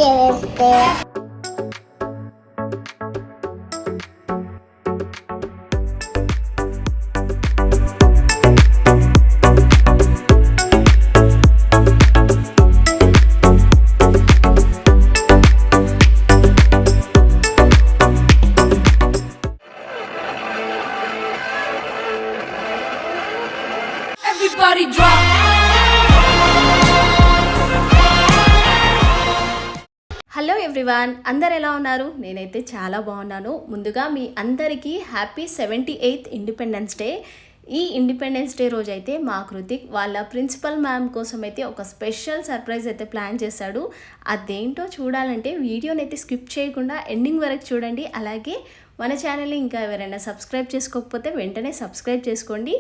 Independence Day. Everybody drop. Hello everyone, అందరు ఎలా ఉన్నారు? నేనైతే చాలా బాగున్నాను. ముందుగా మీ అందరికీ హ్యాపీ 78th ఇండిపెండెన్స్ డే. ఈ ఇండిపెండెన్స్ డే రోజు అయితే మా కృతిక్ వాళ్ళ ప్రిన్సిపల్ మ్యామ్ కోసం అయితే ఒక స్పెషల్ సర్ప్రైజ్ అయితే ప్లాన్ చేశాడు. అదేంటో చూడాలంటే వీడియోని అయితే స్కిప్ చేయకుండా ఎండింగ్ వరకు చూడండి. అలాగే మన ఛానల్ని ఇంకా ఎవరైనా సబ్స్క్రైబ్ చేసుకోకపోతే వెంటనే సబ్స్క్రైబ్ చేసుకోండి.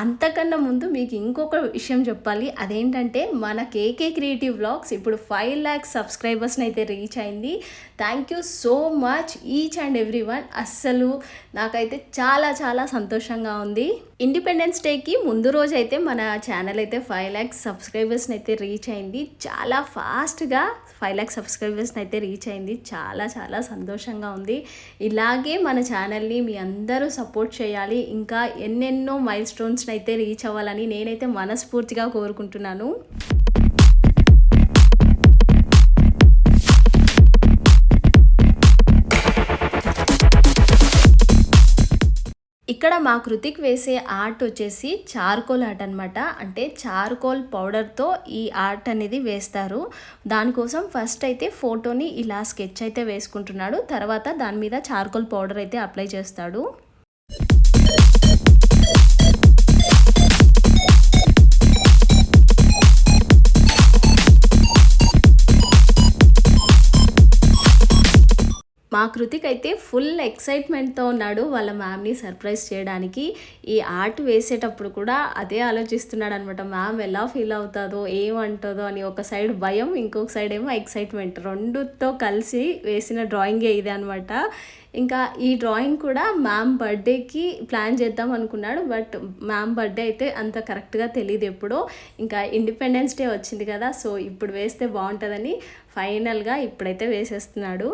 అంతకన్నా ముందు మీకు ఇంకొక విషయం చెప్పాలి. అదేంటంటే మన కేకే క్రియేటివ్ వ్లాగ్స్ ఇప్పుడు 5 lakhs సబ్స్క్రైబర్స్ని అయితే రీచ్ అయింది. Thank you so much each and every one. అస్సలు నాకైతే చాలా చాలా సంతోషంగా ఉంది. ఇండిపెండెన్స్ డేకి ముందు రోజు అయితే మన ఛానల్ అయితే 5 lakhs సబ్స్క్రైబర్స్ని అయితే రీచ్ అయింది. చాలా ఫాస్ట్గా 5 lakhs సబ్స్క్రైబర్స్ని అయితే రీచ్ అయింది. చాలా చాలా సంతోషంగా ఉంది. ఇలాగే మన ఛానల్ని మీ అందరూ సపోర్ట్ చేయాలి. ఇంకా ఎన్నెన్నో మైల్ స్టోన్స్ని అయితే రీచ్ అవ్వాలని నేనైతే మనస్ఫూర్తిగా కోరుకుంటున్నాను. ఇక్కడ మా కృతిక్ వేసే ఆర్ట్ వచ్చేసి చార్కోల్ ఆర్ట్ అనమాట. అంటే చార్కోల్ పౌడర్తో ఈ ఆర్ట్ అనేది వేస్తారు. దానికోసం ఫస్ట్ అయితే ఫోటోని ఇలా స్కెచ్ అయితే వేసుకుంటున్నాడు. తర్వాత దాని మీద చార్కోల్ పౌడర్ అయితే అప్లై చేస్తాడు. మా కృతిక్ అయితే ఫుల్ ఎక్సైట్మెంట్తో ఉన్నాడు వాళ్ళ మ్యామ్ని సర్ప్రైజ్ చేయడానికి. ఈ ఆర్ట్ వేసేటప్పుడు కూడా అదే ఆలోచిస్తున్నాడు అనమాట. మ్యామ్ ఎలా ఫీల్ అవుతుందో ఏమంటుందో అని. ఒక సైడ్ భయం, ఇంకొక సైడ్ ఏమో ఎక్సైట్మెంట్. రెండుతో కలిసి వేసిన డ్రాయింగే ఇది అనమాట. ఇంకా ఈ డ్రాయింగ్ కూడా మ్యామ్ బర్త్డేకి ప్లాన్ చేద్దాం అనుకున్నాడు. బట్ మ్యామ్ బర్త్డే అయితే అంత కరెక్ట్గా తెలియదు ఎప్పుడో. ఇంకా ఇండిపెండెన్స్ డే వచ్చింది కదా, సో ఇప్పుడు వేస్తే బాగుంటుందని ఫైనల్గా ఇప్పుడైతే వేసేస్తున్నాడు.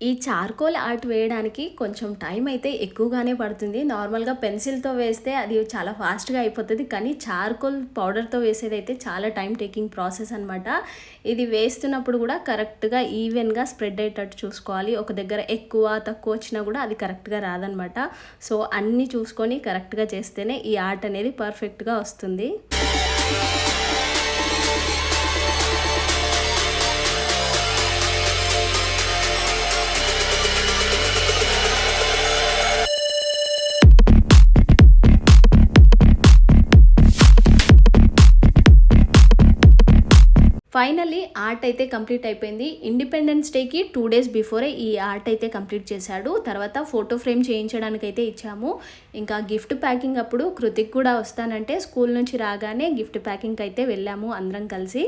ఈ చార్కోల్ ఆర్ట్ వేయడానికి కొంచెం టైం అయితే ఎక్కువగానే పడుతుంది. నార్మల్గా పెన్సిల్తో వేస్తే అది చాలా ఫాస్ట్గా అయిపోతుంది. కానీ చార్కోల్ పౌడర్తో వేసేది అయితే చాలా టైం టేకింగ్ ప్రాసెస్ అనమాట. ఇది వేస్తున్నప్పుడు కూడా కరెక్ట్గా ఈవెన్గా స్ప్రెడ్ అయ్యేటట్టు చూసుకోవాలి. ఒక దగ్గర ఎక్కువ తక్కువ వచ్చినా కూడా అది కరెక్ట్గా రాదనమాట. సో అన్నీ చూసుకొని కరెక్ట్గా చేస్తేనే ఈ ఆర్ట్ అనేది పర్ఫెక్ట్గా వస్తుంది. ఫైనల్లీ ఆర్ట్ అయితే కంప్లీట్ అయిపోయింది. ఇండిపెండెన్స్ డేకి 2 days బిఫోరే ఈ ఆర్ట్ అయితే కంప్లీట్ చేశాడు. తర్వాత ఫోటో ఫ్రేమ్ చేయించడానికి అయితే ఇచ్చాము. ఇంకా గిఫ్ట్ ప్యాకింగ్ అప్పుడు కృతిక్ కూడా వస్తానంటే స్కూల్ నుంచి రాగానే గిఫ్ట్ ప్యాకింగ్కి అయితే వెళ్ళాము అందరం కలిసి.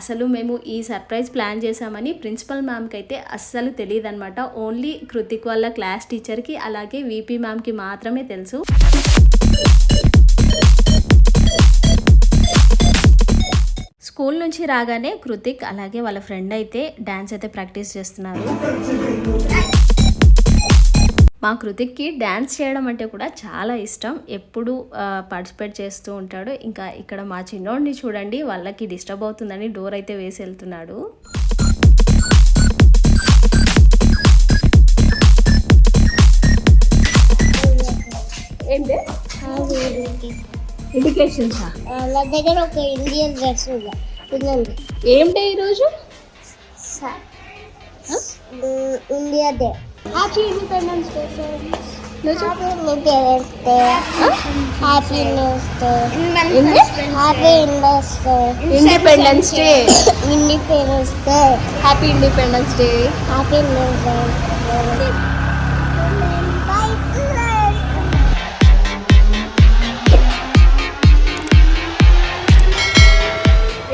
అసలు మేము ఈ సర్ప్రైజ్ ప్లాన్ చేశామని ప్రిన్సిపల్ మ్యామ్కి అయితే అస్సలు తెలియదు అనమాట. ఓన్లీ కృతిక్ వాళ్ళ క్లాస్ టీచర్కి అలాగే వీపీ మ్యామ్కి మాత్రమే తెలుసు. స్కూల్ నుంచి రాగానే కృతిక్ అలాగే వాళ్ళ ఫ్రెండ్ అయితే డ్యాన్స్ అయితే ప్రాక్టీస్ చేస్తున్నారు. మా కృతిక్కి డ్యాన్స్ చేయడం అంటే కూడా చాలా ఇష్టం. ఎప్పుడు పార్టిసిపేట్ చేస్తూ ఉంటాడు. ఇంకా ఇక్కడ మా చిన్నోడిని చూడండి, వాళ్ళకి డిస్టర్బ్ అవుతుందని డోర్ అయితే వేసి వెళ్తున్నాడు. ఎడ్యుకేషన్సా? నా దగ్గర ఒక ఇండియన్ డ్రెస్ ఉంది. ఏం డే ఈరోజు? India day. Happy independence day. Happy independence day. Happy news day. Happy Indians day. Independence day. Independence day. Happy independence day. Happy news day.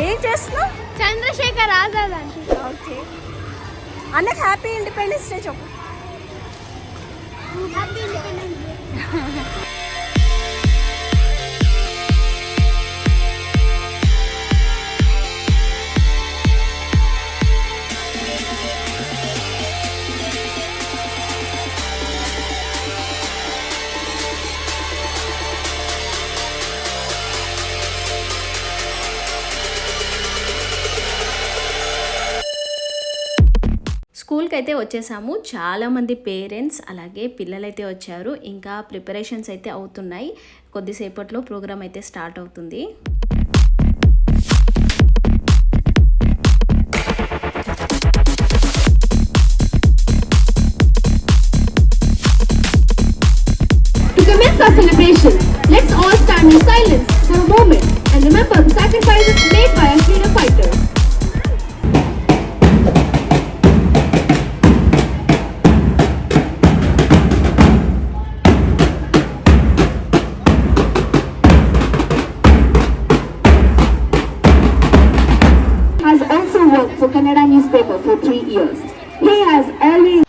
ఏం చేస్తున్నావు? చంద్రశేఖర్ ఇండిపెండెన్స్ డే చెప్పు. Happy independence day. స్కూల్కి అయితే వచ్చేసాము. చాలామంది పేరెంట్స్ అలాగే పిల్లలైతే వచ్చారు. ఇంకా ప్రిపరేషన్స్ అయితే అవుతున్నాయి. కొద్దిసేపట్లో ప్రోగ్రామ్ అయితే స్టార్ట్ అవుతుంది. To commence our celebration, let's all stand in silence for a moment and remember the sacrifices made by our freedom fighters. Has also worked for Kannada newspaper for 3 years. He has always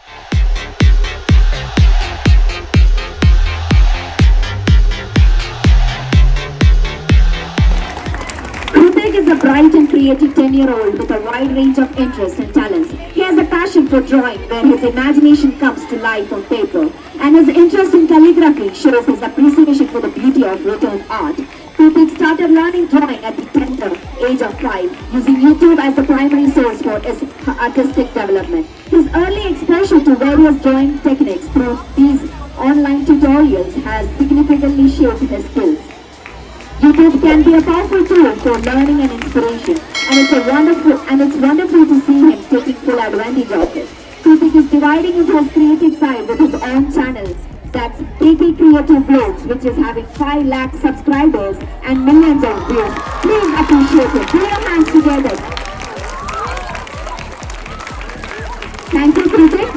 Kritik is a bright and creative 10-year-old with a wide range of interests and talents. He has a passion for drawing where his imagination comes to life on paper, and his interest in calligraphy shows his appreciation for the beauty of written art. Kritik started learning drawing at the tender age of 5, using YouTube as the primary source for his artistic development. His early exposure to various drawing techniques through these online tutorials has significantly shaped his skills. YouTube can be a powerful tool for learning and inspiration, and it's wonderful to see him taking full advantage of it. Kritik is dividing into his creative side with his own channel. That's KK Creative Vlogs, which is having 5 lakh subscribers and millions of views. Please appreciate it. Put your hands together. Thank you, Kritik.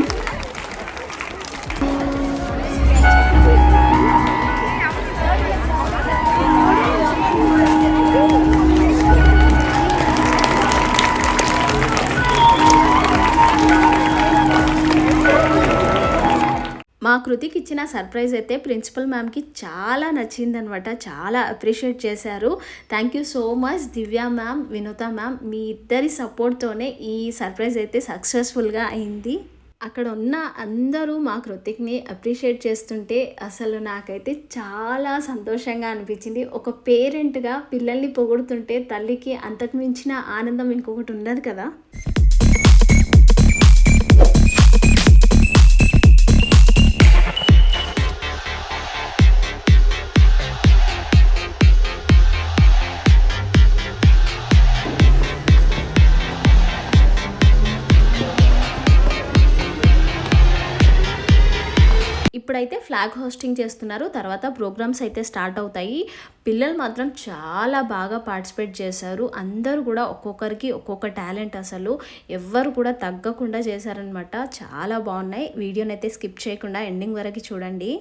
మా కృతికి ఇచ్చిన surprise అయితే principal మ్యామ్కి చాలా నచ్చిందనమాట. చాలా appreciate చేశారు. Thank you so much Divya ma'am, Vinotha ma'am. మీ ఇద్దరి సపోర్ట్తోనే ఈ సర్ప్రైజ్ అయితే సక్సెస్ఫుల్గా అయింది. అక్కడ ఉన్న అందరూ మా కృతిక్ని అప్రిషియేట్ చేస్తుంటే అసలు నాకైతే చాలా సంతోషంగా అనిపించింది. ఒక పేరెంట్గా పిల్లల్ని పొగుడుతుంటే తల్లికి అంతకు మించిన ఆనందం ఇంకొకటి ఉండదు కదా. ఇప్పుడైతే ఫ్లాగ్ హోస్టింగ్ చేస్తున్నారు. తర్వాత ప్రోగ్రామ్స్ అయితే స్టార్ట్ అవుతాయి. పిల్లలు మాత్రం చాలా బాగా పార్టిసిపేట్ చేశారు. అందరూ కూడా ఒక్కొక్కరికి ఒక్కొక్క టాలెంట్, అసలు ఎవ్వరు కూడా తగ్గకుండా చేశారనమాట. చాలా బాగున్నాయి. వీడియోని అయితే స్కిప్ చేయకుండా ఎండింగ్ వరకు చూడండి.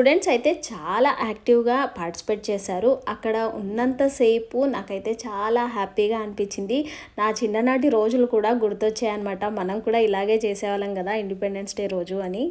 స్టూడెంట్స్ అయితే చాలా యాక్టివ్గా పార్టిసిపేట్ చేశారు. అక్కడ ఉన్నంతసేపు నాకైతే చాలా హ్యాపీగా అనిపించింది. నా చిన్ననాటి రోజులు కూడా గుర్తొచ్చాయన్నమాట. మనం కూడా ఇలాగే చేసేవాళ్ళం కదా ఇండిపెండెన్స్ డే రోజు అని.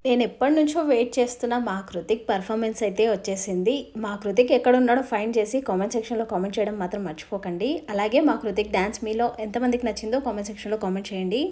నేను ఎప్పటి నుంచో వెయిట్ చేస్తున్న మా కృతిక్ పర్ఫార్మెన్స్ అయితే వచ్చేసింది. మా కృతిక్ ఎక్కడ ఉన్నాడో ఫైండ్ చేసి కామెంట్ సెక్షన్లో కామెంట్ చేయడం మాత్రం మర్చిపోకండి. అలాగే మా కృతిక్ డ్యాన్స్ మీలో ఎంతమందికి నచ్చిందో కామెంట్ సెక్షన్లో కామెంట్ చేయండి.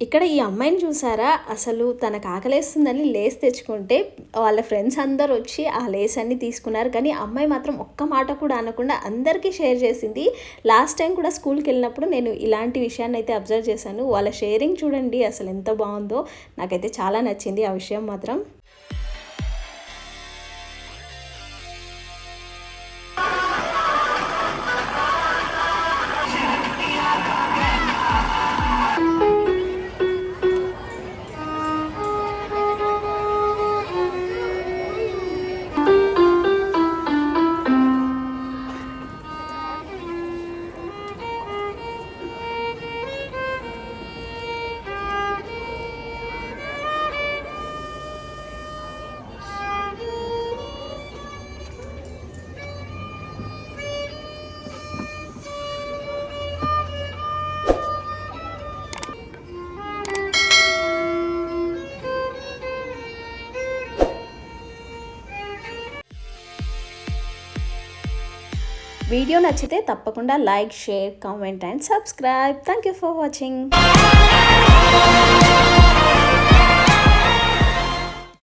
ఇక్కడ ఈ అమ్మాయిని చూసారా, అసలు తనకు ఆకలేస్తుందని లేస్ తెచ్చుకుంటే వాళ్ళ ఫ్రెండ్స్ అందరు వచ్చి ఆ లేస్ అన్ని తీసుకున్నారు. కానీ అమ్మాయి మాత్రం ఒక్క మాట కూడా అనకుండా అందరికీ షేర్ చేసింది. లాస్ట్ టైం కూడా స్కూల్కి వెళ్ళినప్పుడు నేను ఇలాంటి విషయాన్ని అయితే అబ్జర్వ్ చేశాను. వాళ్ళ షేరింగ్ చూడండి అసలు ఎంత బాగుందో, నాకైతే చాలా నచ్చింది ఆ విషయం మాత్రం. వీడియో నచ్చితే తప్పకుండా like, share, comment and subscribe. Thank you for watching.